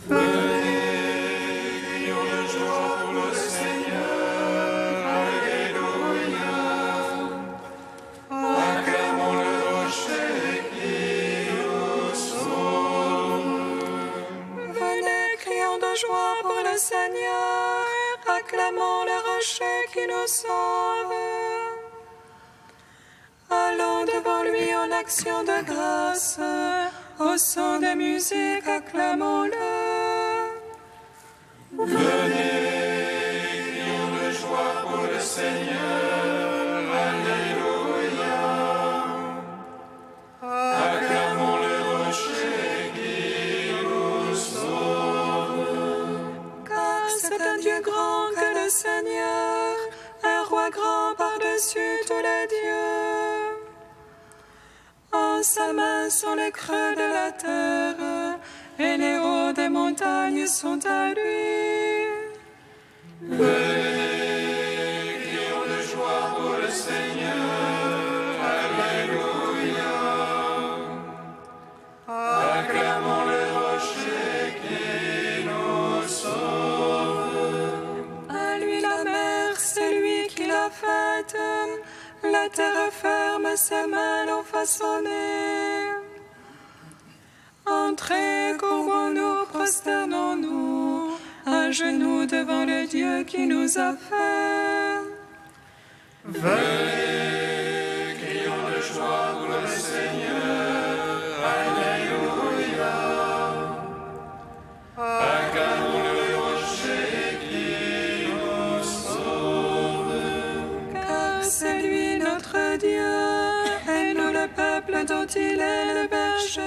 Venez, crions de joie pour le Seigneur. Alléluia. Acclamons le rocher qui nous sauve. Venez, crions de joie pour le Seigneur, acclamons le rocher qui nous sauve. Allons devant lui en action de grâce, au son de musique, acclamons-le. Venez, crions de joie pour le Seigneur. Alléluia. Acclamons le rocher qui nous sauve. Car c'est un Dieu grand que le Seigneur, un roi grand par-dessus tous les dieux. En sa main sont les creux de la terre, et les hauts des montagnes sont à lui. Venez, crions de joie pour le Seigneur. Alléluia. Acclamons le rocher qui nous sauve. À lui la mer, c'est lui qui l'a faite, la terre ferme, ses mains l'ont façonnée. Entrez, courbons-nous, prosternons-nous, à genoux devant le Dieu qui nous a fait. Venez, crions de joie pour le Seigneur. Alléluia. Acclamons le rocher qui nous sauve. Car c'est lui notre Dieu, et nous le peuple dont il est le berger.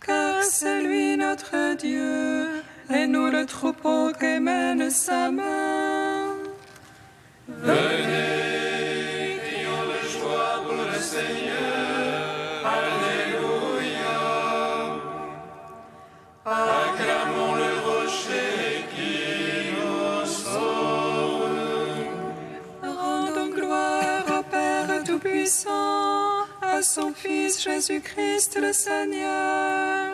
Car c'est lui notre Dieu, et nous le troupeau qui mène sa main. Venez, crions de joie pour le Seigneur. Alléluia. Acclamons le rocher qui nous sauve. Rendons gloire au Père Tout-Puissant, à son Fils Jésus-Christ le Seigneur,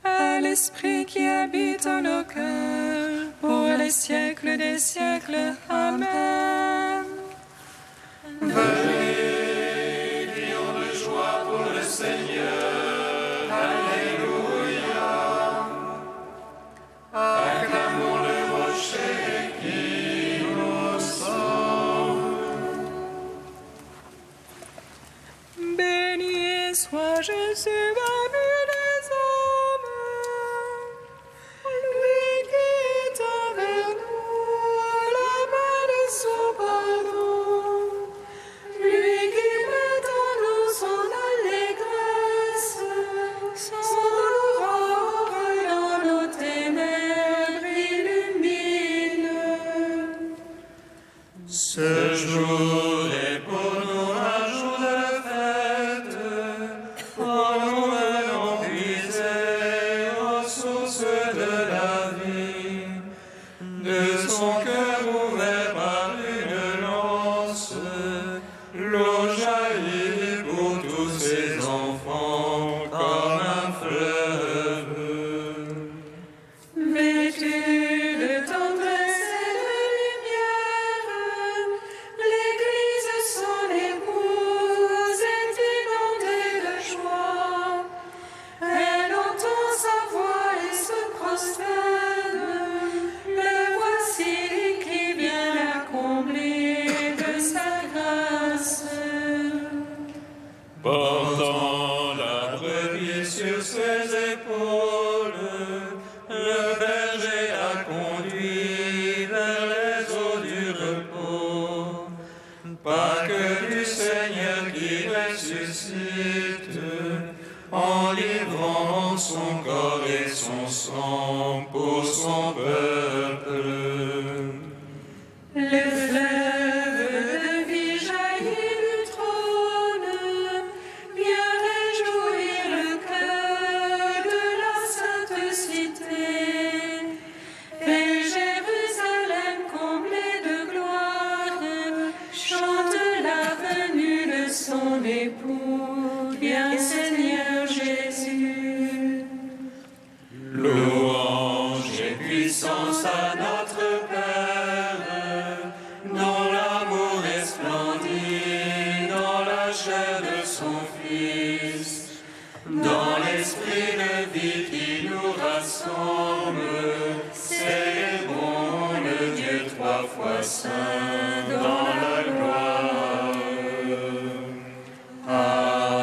à l'Esprit qui habite en nos cœurs, pour les siècles des siècles. Amen. Venez, crions de joie pour le Seigneur. Alléluia. Acclamons le rocher qui nous sauve. Béni soit Jésus parmi les hommes, lui qui est envers nous la main de son pardon, lui qui met en nous son allégresse, son aurore dans nos ténèbres illumine. Ce jour est pour nous un jour de fête, quand nous venons puiser aux sources de la vie. De son cœur ouvert par une lance, l'eau jaillit pour tous ses enfants comme un fleuve. Vêtu de tendresse et de lumière, l'Église, son épouse, est inondée de joie. Elle entend sa voix et se prosterne. Le voici qui vient la combler de sa grâce. Portant la brebis sur ses épaules, le berger a conduit vers les eaux du repos. Pâques du Seigneur qui ressuscite, en livrant son corps et son sang pour son peuple. Le fleuve de vie jaillit du trône, vient réjouir le cœur de la sainte cité. Et Jérusalem comblée de gloire, chante la venue de son époux, bien Seigneur Jésus. chair de son Fils, dans l'esprit de vie qui nous rassemble, c'est bon le Dieu trois fois saint dans la gloire. Amen.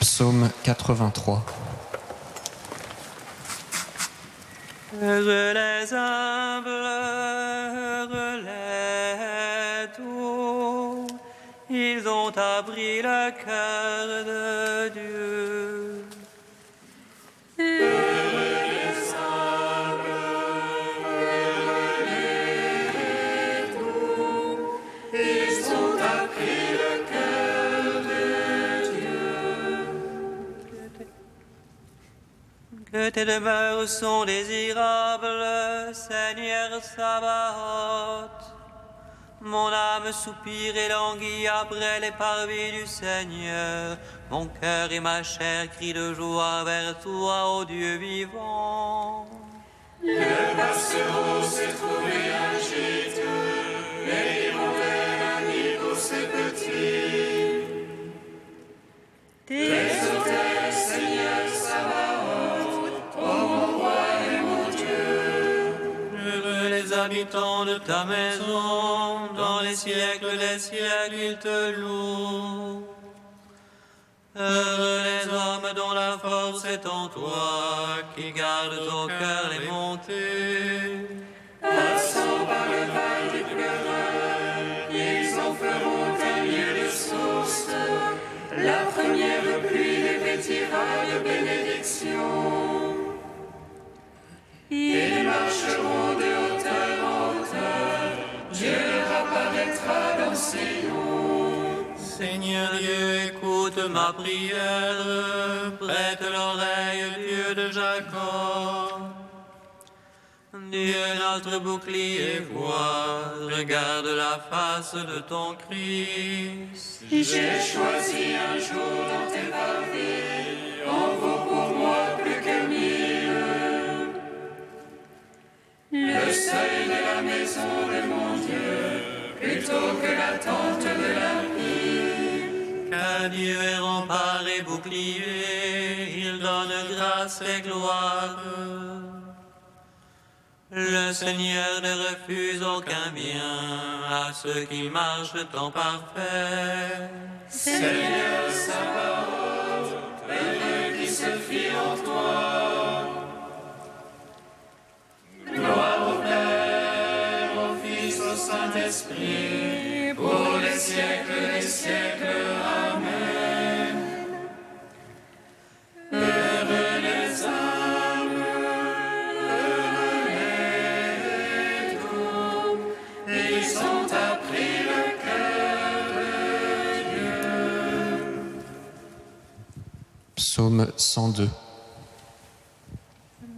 Psaume 83. Heureux les humbles, heureux les doux, ils ont appris le cœur de Dieu. Heureux les humbles, heureux les doux, ils ont appris le cœur de Dieu. Que tes demeures sont désirables, Seigneur Sabaoth. Mon âme soupire et languit après les parvis du Seigneur. Mon cœur et ma chair crient de joie vers toi, ô Dieu vivant. Le passereau s'est trouvé un gîte, et l'hirondelle un nid pour ses petits. Tes autels, Seigneur Sabaoth, ô mon roi et mon Dieu. Heureux les habitants de ta maison, dans les siècles des siècles ils te louent. Heureux les hommes dont la force est en toi, qui gardent au cœur les montées. Passant par le val du pleureur, ils en feront un lieu de source. La première pluie les vêtira de bénédiction. Ils marcheront de hauteur en hauteur, Dieu leur apparaîtra dans ses noms. Seigneur Dieu, écoute ma prière, prête l'oreille, Dieu de Jacob. Dieu notre bouclier voix, regarde la face de ton Christ. J'ai choisi un jour dans tes parvis, en vaut pour moi plus que 1000. Le seuil de la maison de mon Dieu, plutôt que la tente de l'impie. Car Dieu est rempart et bouclier, il donne grâce et gloire. Le Seigneur ne refuse aucun bien à ceux qui marchent en parfait. Seigneur Sabaoth, heureux qui se fie en toi. Gloire au Père, au Fils, au Saint-Esprit, pour les siècles des siècles. Amen. Heureux les âmes, heureux les doux, ils ont appris le cœur de Dieu. Psaume 102.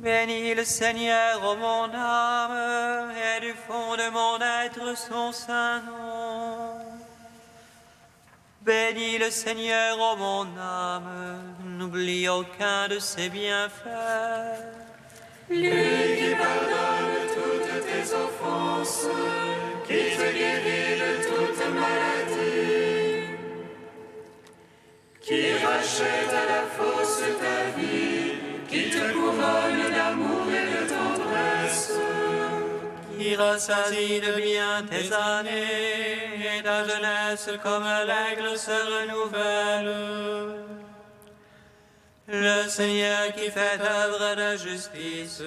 Bénis le Seigneur, ô mon âme, et du fond de mon être son saint nom. Bénis le Seigneur, ô mon âme, n'oublie aucun de ses bienfaits. Lui qui pardonne toutes tes offenses, qui te guérit de toute maladie, qui rachète à la fosse ta vie, qui te couronne d'amour et de tendresse, qui rassasie de bien tes années, et ta jeunesse comme l'aigle se renouvelle. Le Seigneur qui fait œuvre de justice,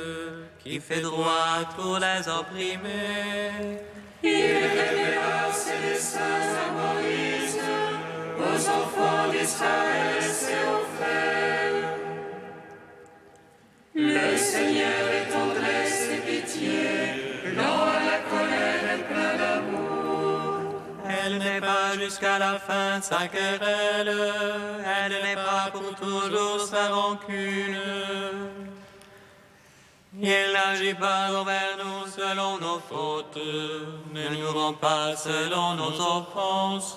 qui fait droit à tous les opprimés. Il révéla ses desseins à Moïse, aux enfants d'Israël ses offres. Le Seigneur est tendresse et pitié, lent à la colère et plein d'amour. Elle n'est pas jusqu'à la fin sa querelle, elle n'est pas pour toujours sa rancune. Il n'agit pas envers nous selon nos fautes, ne nous rend pas selon nos offenses.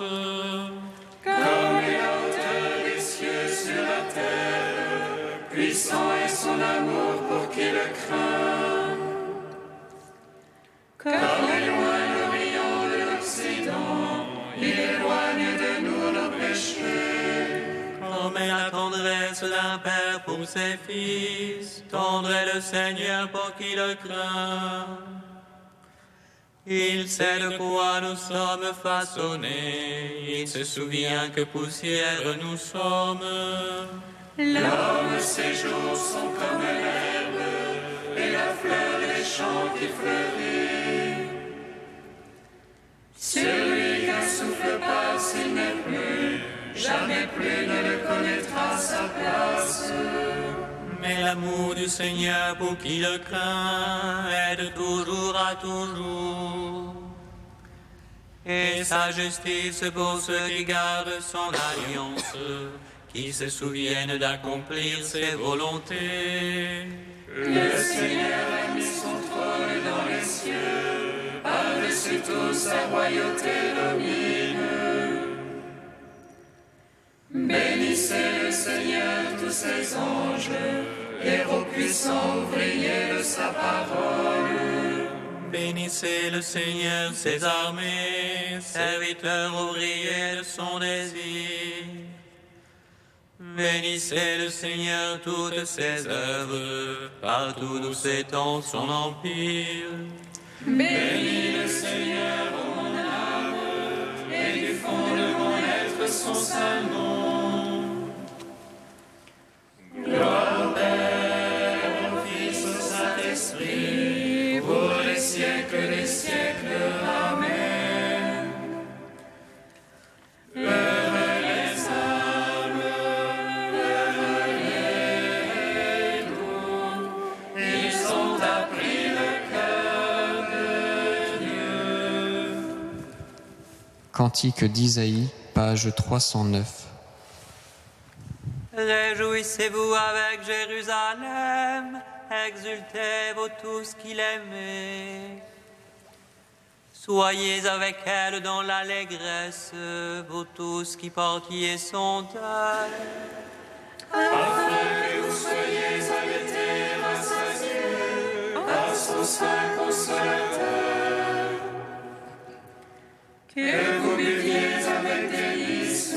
Comme est la hauteur des cieux sur la terre, puissant est son amour pour qui le craint. Comme est loin le un père pour ses fils, tendre est le Seigneur pour qui le craint. Il sait de quoi nous sommes façonnés, il se souvient que poussière nous sommes. L'homme, ses jours sont comme l'herbe, et la fleur des champs qui fleurit. Celui qui un souffle passe, il n'est plus, jamais plus ne le connaîtra sa place. Mais l'amour du Seigneur pour qui le craint est de toujours à toujours. Et sa justice pour ceux qui gardent son alliance, qui se souviennent d'accomplir ses volontés. Le Seigneur a mis son trône dans les cieux, par-dessus tout sa royauté domine. Bénissez le Seigneur tous ses anges, héros puissants, ouvriers de sa parole. Bénissez le Seigneur ses armées, serviteurs ouvriers de son désir. Bénissez le Seigneur toutes ses œuvres, partout d'où s'étend son empire. Bénis le Seigneur, ô mon âme, et du fond de mon être son saint nom. Gloire au Père, au Fils, au Saint-Esprit, pour les siècles des siècles. Amen. Heureux les âmes, heureux les doux, ils ont appris le cœur de Dieu. Cantique d'Isaïe, page 309. Réjouissez-vous avec Jérusalem, exultez vous tous qui l'aimez. Soyez avec elle dans l'allégresse, vous tous qui portiez son deuil. Afin que vous soyez arrêtés, rassasiés par son sein consolateur. Que vous buviez avec délice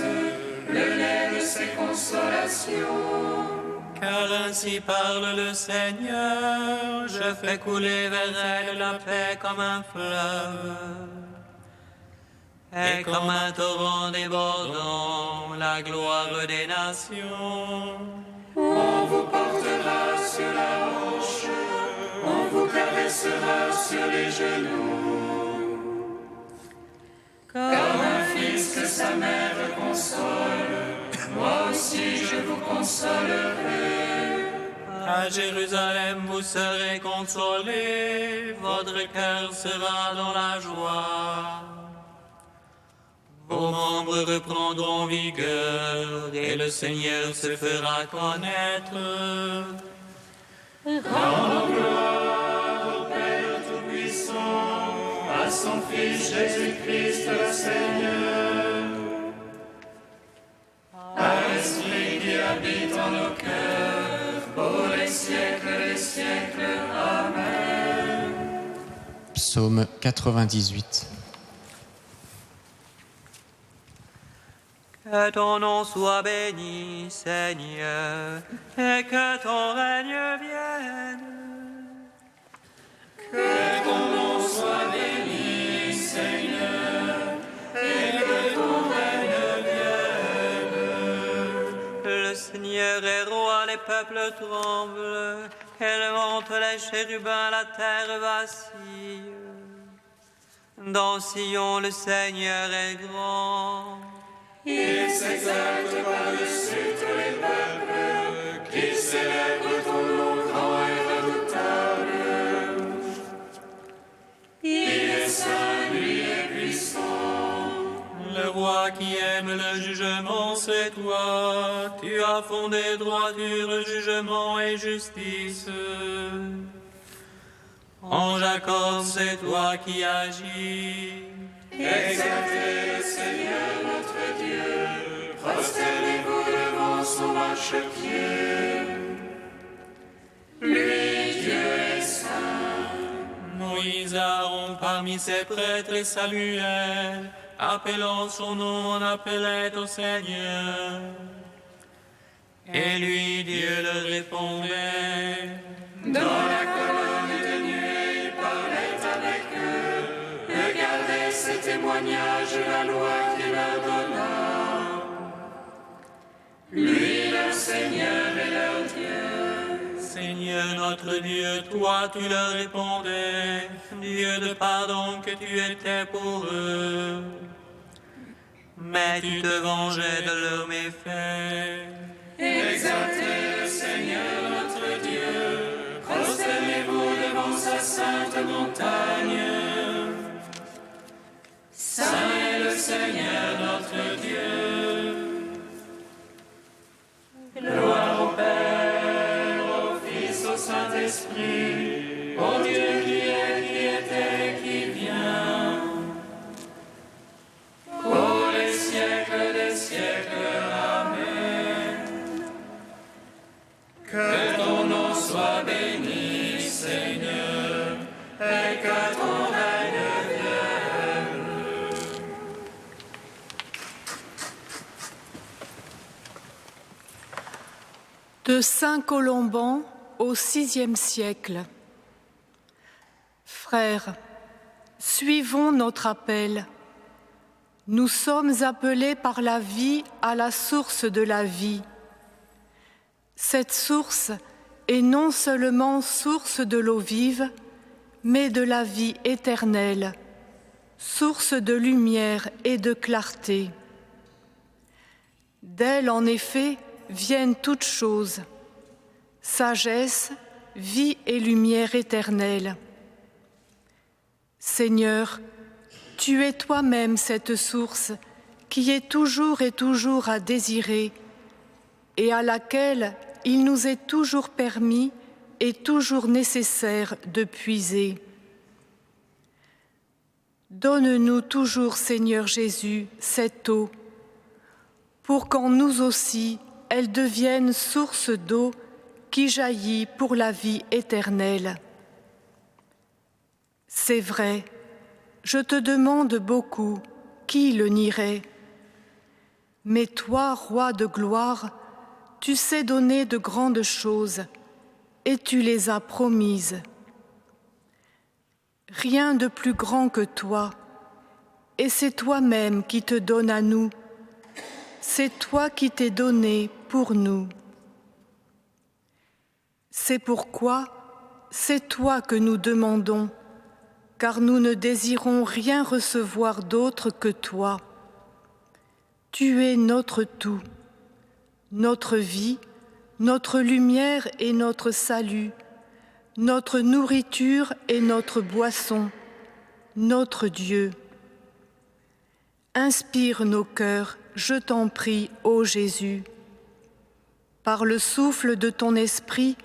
le lait de ses consolations. Car ainsi parle le Seigneur, je fais couler vers elle la paix comme un fleuve, et comme un torrent débordant, la gloire des nations. On vous portera sur la hanche, on vous caressera sur les genoux. Comme un fils que sa mère console, moi aussi je vous consolerai. À Jérusalem vous serez consolés, votre cœur sera dans la joie. Vos membres reprendront vigueur et le Seigneur se fera connaître. Rendons gloire au Père Tout-Puissant, à son Fils Jésus-Christ le Seigneur, à l'Esprit qui habite en nos cœurs, pour les siècles des siècles. Amen. Psaume 98. Que ton nom soit béni, Seigneur, et que ton règne vienne. Que ton nom soit béni, Seigneur, et que ton règne vienne. Le Seigneur est roi, les peuples tremblent, qu'elle monte les chérubins, la terre vacille. Dans Sion, le Seigneur est grand. Il s'exalte par-dessus tous les peuples, qui célèbrent ton nom grand et redoutable. Il est saint, lui est puissant. Le roi qui aime le jugement, c'est toi. Tu as fondé droiture, jugement et justice. En Jacob, c'est toi qui agis. Exaltez le Seigneur notre Dieu, prosternez-vous devant son marchepied. Lui, Dieu est saint. Moïse Aaron parmi ses prêtres et Samuel, appelant son nom, on appelait au Seigneur. Et lui, Dieu leur répondait. Dans la colonne de nuée, il parlait avec eux. Regardez ce témoignage de la loi qu'il leur donna. Lui, leur Seigneur et leur Dieu. Seigneur notre Dieu, toi tu leur répondais, Dieu de pardon que tu étais pour eux. Mais tu te vengeais de leurs méfaits. Exaltez le Seigneur notre Dieu, prosternez-vous devant sa sainte montagne. Saint est le Seigneur notre Dieu. Gloire au Père, au Fils, au Saint-Esprit, au Dieu qui est, qui était, qui vient. Pour les siècles des siècles, Amen. Que ton nom soit béni, Seigneur, et que ton règne vienne. De Saint Colomban au VIe siècle. Frères, suivons notre appel. Nous sommes appelés par la vie à la source de la vie. Cette source est non seulement source de l'eau vive, mais de la vie éternelle, source de lumière et de clarté. D'elle, en effet, viennent toutes choses, sagesse, vie et lumière éternelle. Seigneur, tu es toi-même cette source qui est toujours et toujours à désirer et à laquelle il nous est toujours permis et toujours nécessaire de puiser. Donne-nous toujours, Seigneur Jésus, cette eau, pour qu'en nous aussi, elle devienne source d'eau qui jaillit pour la vie éternelle. C'est vrai, je te demande beaucoup, qui le nierait? Mais toi, Roi de gloire, tu sais donner de grandes choses, et tu les as promises. Rien de plus grand que toi, et c'est toi-même qui te donnes à nous, c'est toi qui t'es donné pour nous. C'est pourquoi c'est toi que nous demandons, car nous ne désirons rien recevoir d'autre que toi. Tu es notre tout, notre vie, notre lumière et notre salut, notre nourriture et notre boisson, notre Dieu. Inspire nos cœurs, je t'en prie, ô Jésus. Par le souffle de ton esprit,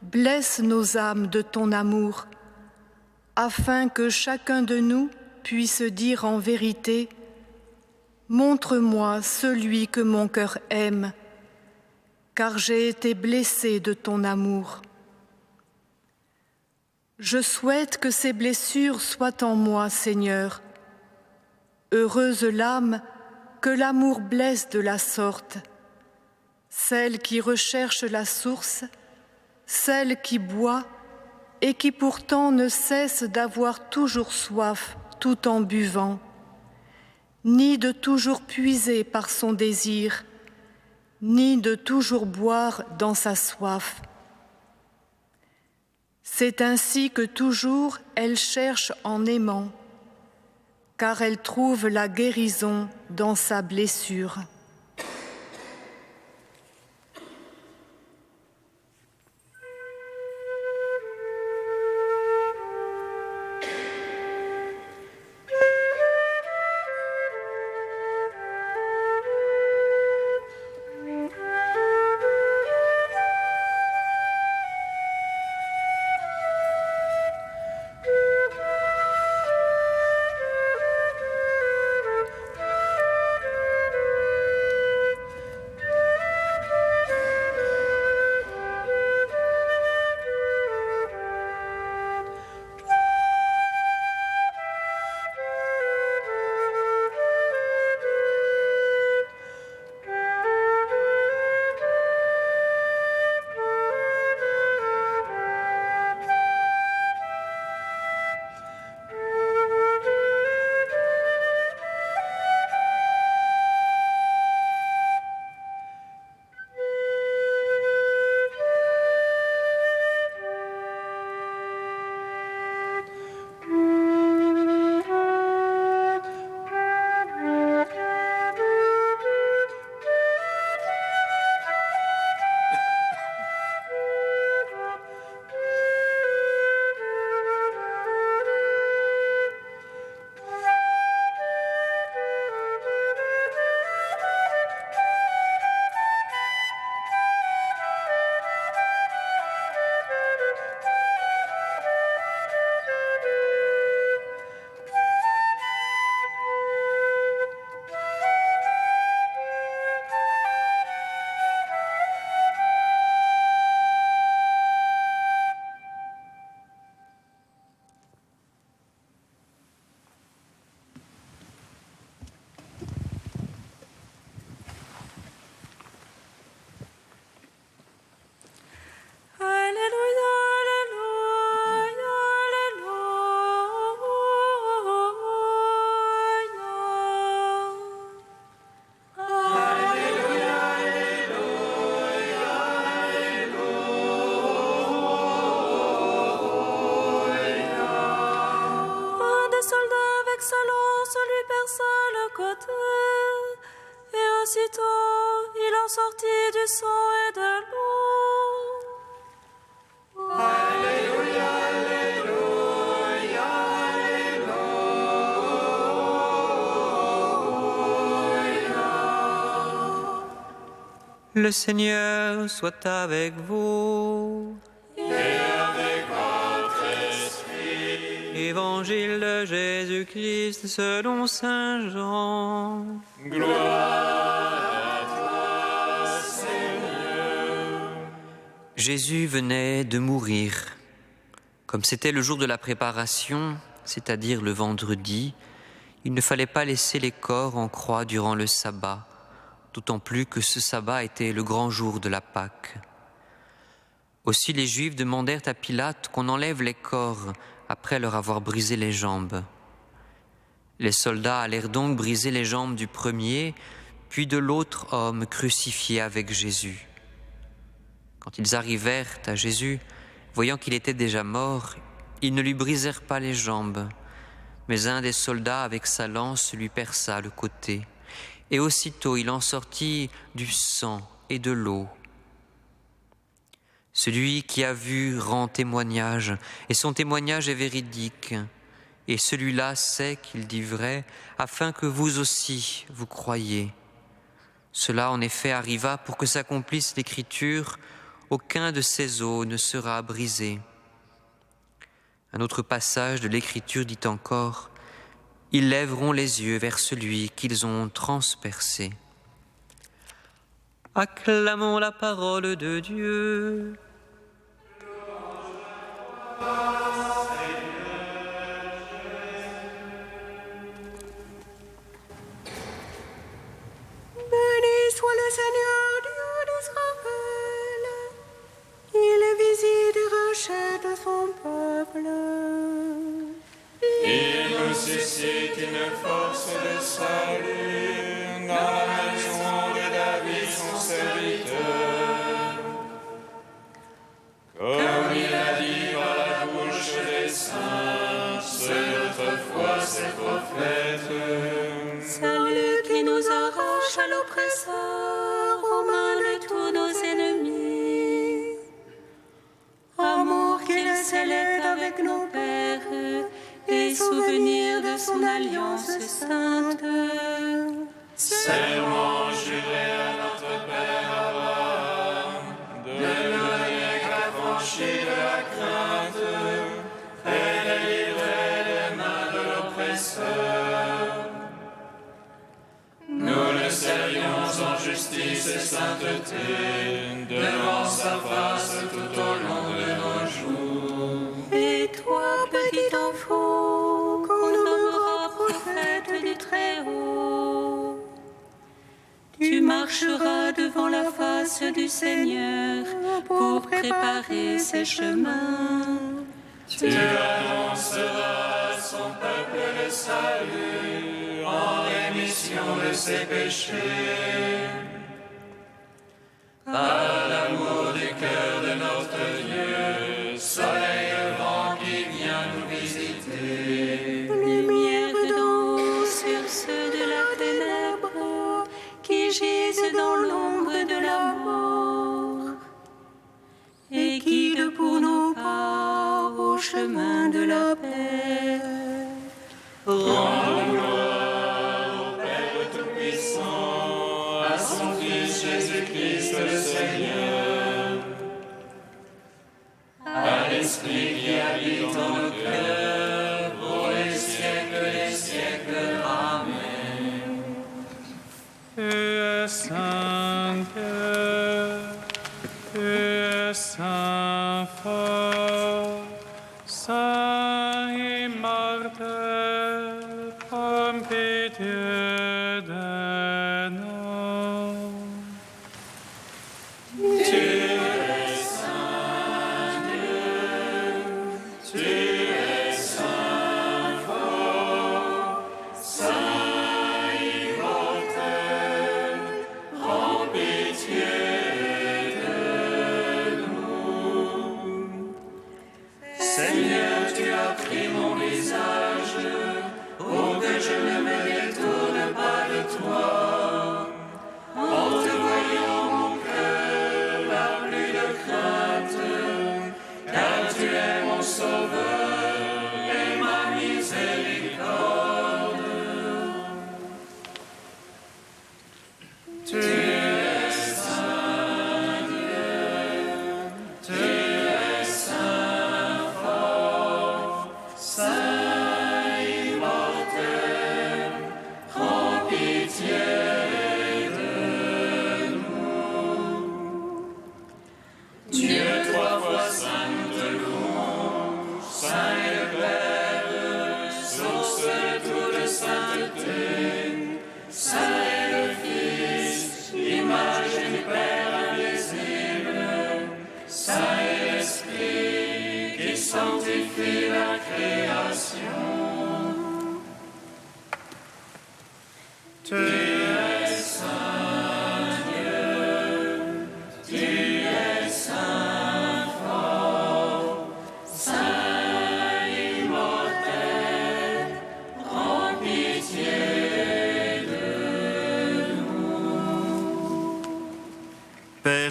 blesse nos âmes de ton amour, afin que chacun de nous puisse dire en vérité: montre-moi celui que mon cœur aime, car j'ai été blessé de ton amour. Je souhaite que ces blessures soient en moi, Seigneur. Heureuse l'âme que l'amour blesse de la sorte, celle qui recherche la source, celle qui boit et qui pourtant ne cesse d'avoir toujours soif tout en buvant, ni de toujours puiser par son désir, ni de toujours boire dans sa soif. C'est ainsi que toujours elle cherche en aimant, car elle trouve la guérison dans sa blessure. sont sortis du sang et de l'eau. Alléluia, Alléluia, Alléluia. Le Seigneur soit avec vous. Évangile de Jésus-Christ selon saint Jean. Gloire à toi, Seigneur. Jésus venait de mourir. Comme c'était le jour de la préparation, c'est-à-dire le vendredi, il ne fallait pas laisser les corps en croix durant le sabbat, d'autant plus que ce sabbat était le grand jour de la Pâque. Aussi les Juifs demandèrent à Pilate qu'on enlève les corps après leur avoir brisé les jambes. Les soldats allèrent donc briser les jambes du premier, puis de l'autre homme crucifié avec Jésus. Quand ils arrivèrent à Jésus, voyant qu'il était déjà mort, ils ne lui brisèrent pas les jambes, mais un des soldats avec sa lance lui perça le côté, et aussitôt il en sortit du sang et de l'eau. Celui qui a vu rend témoignage, et son témoignage est véridique. Et celui-là sait qu'il dit vrai, afin que vous aussi vous croyiez. Cela en effet arriva pour que s'accomplisse l'Écriture, aucun de ces os ne sera brisé. Un autre passage de l'Écriture dit encore, « Ils lèveront les yeux vers celui qu'ils ont transpercé. » Acclamons la parole de Dieu. Béni soit le Seigneur, Dieu d'Israël. Il visite et rachète son peuple. Il nous suscite une force de salut dans la maison de David, son serviteur. Comme il a dit par la bouche des saints, ceux d'autrefois ses prophètes. Salut qui nous arrache à l'oppresseur, aux mains de tous nos ennemis. Amour qu'il scellait avec nos pères, et souvenir de son alliance sainte. Serment juré à notre Père Abraham, de ne rien qu'affranchir de la crainte, et de livrer des mains de l'oppresseur. Nous le servions en justice et sainteté, devant sa face tout au long de nos jours. Et toi, petit enfant, qu'on nommera prophète du Très-Haut, tu marcheras devant la face du Seigneur pour préparer ses chemins. Tu annonceras à son peuple le salut en rémission de ses péchés. Par l'amour du cœur de notre Dieu, soleil levant qui vient nous visiter. Lumière d'en haut sur ceux de la ténèbre qui gisent dans l'ombre de la mort, et guide pour nos pas au chemin de la paix. Rendons gloire au Père Tout-Puissant, à son Fils Jésus-Christ le Seigneur, à l'Esprit qui habite en nos cœurs, pour les siècles des siècles. Amen. Tu es saint Dieu, tu es saint fort, saint immortel, comme pitié de nous. Tu es saint Dieu, tu es saint fort, saint immortel, rends pitié de nous. Seigneur, tu as pris mon visage, pour que je ne me détourne pas de toi. En te voyant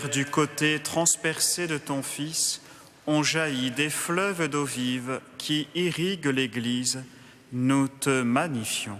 Père, du côté transpercé de ton Fils, ont jailli des fleuves d'eau vive qui irriguent l'Église. Nous te magnifions.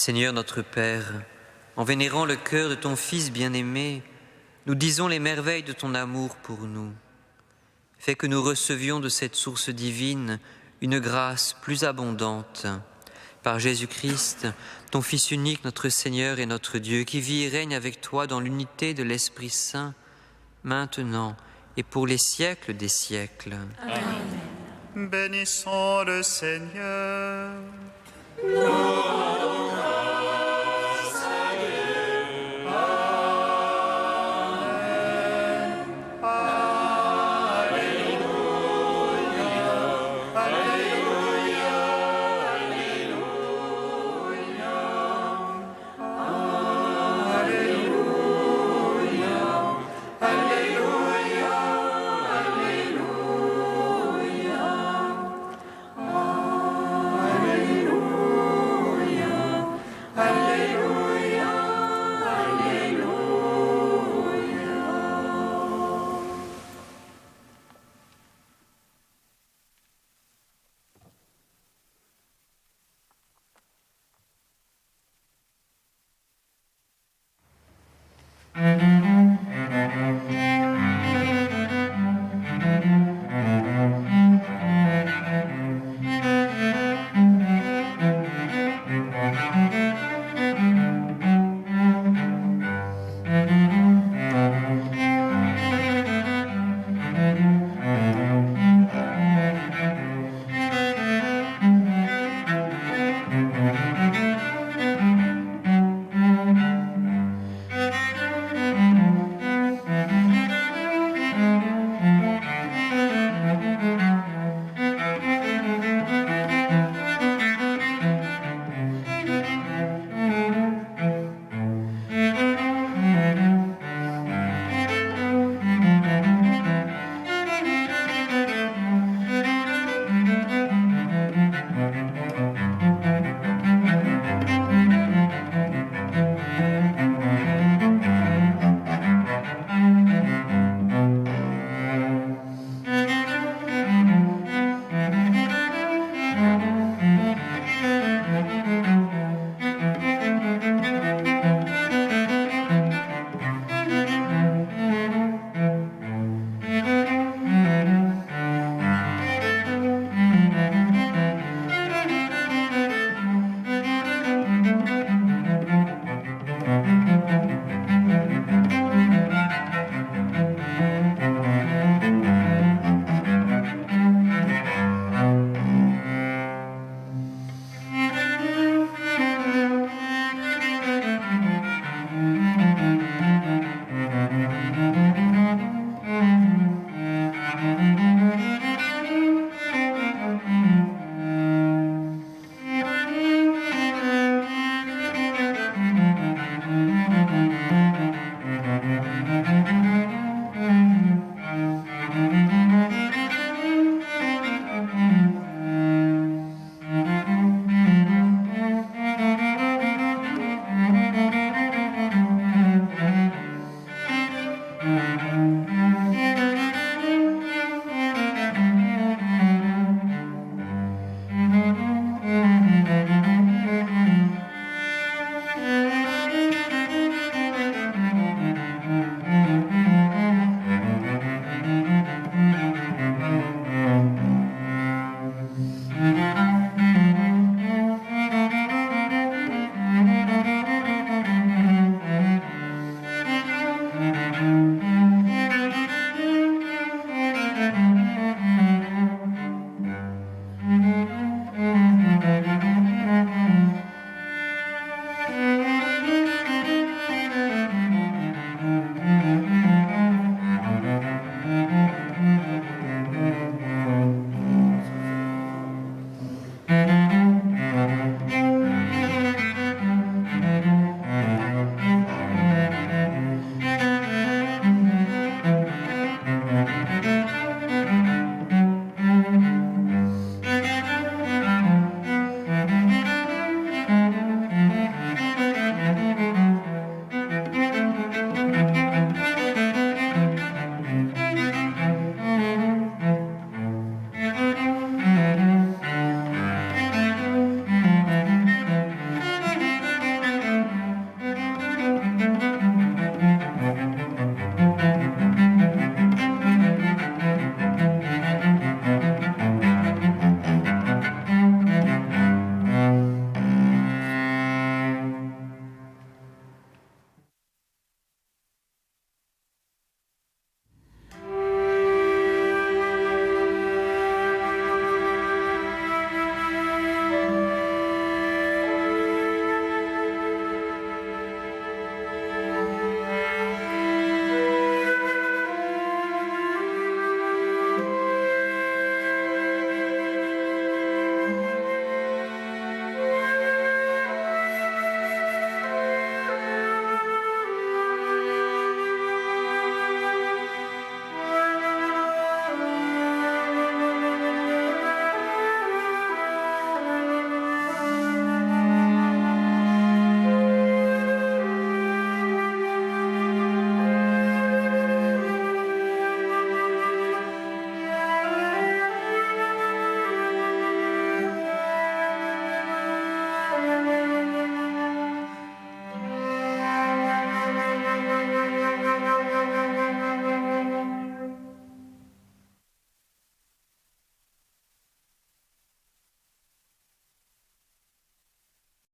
Seigneur notre Père, en vénérant le cœur de ton Fils bien-aimé, nous disons les merveilles de ton amour pour nous. Fais que nous recevions de cette source divine une grâce plus abondante. Par Jésus-Christ, ton Fils unique, notre Seigneur et notre Dieu, qui vit et règne avec toi dans l'unité de l'Esprit Saint, maintenant et pour les siècles des siècles. Amen. Bénissons le Seigneur. Mm-hmm.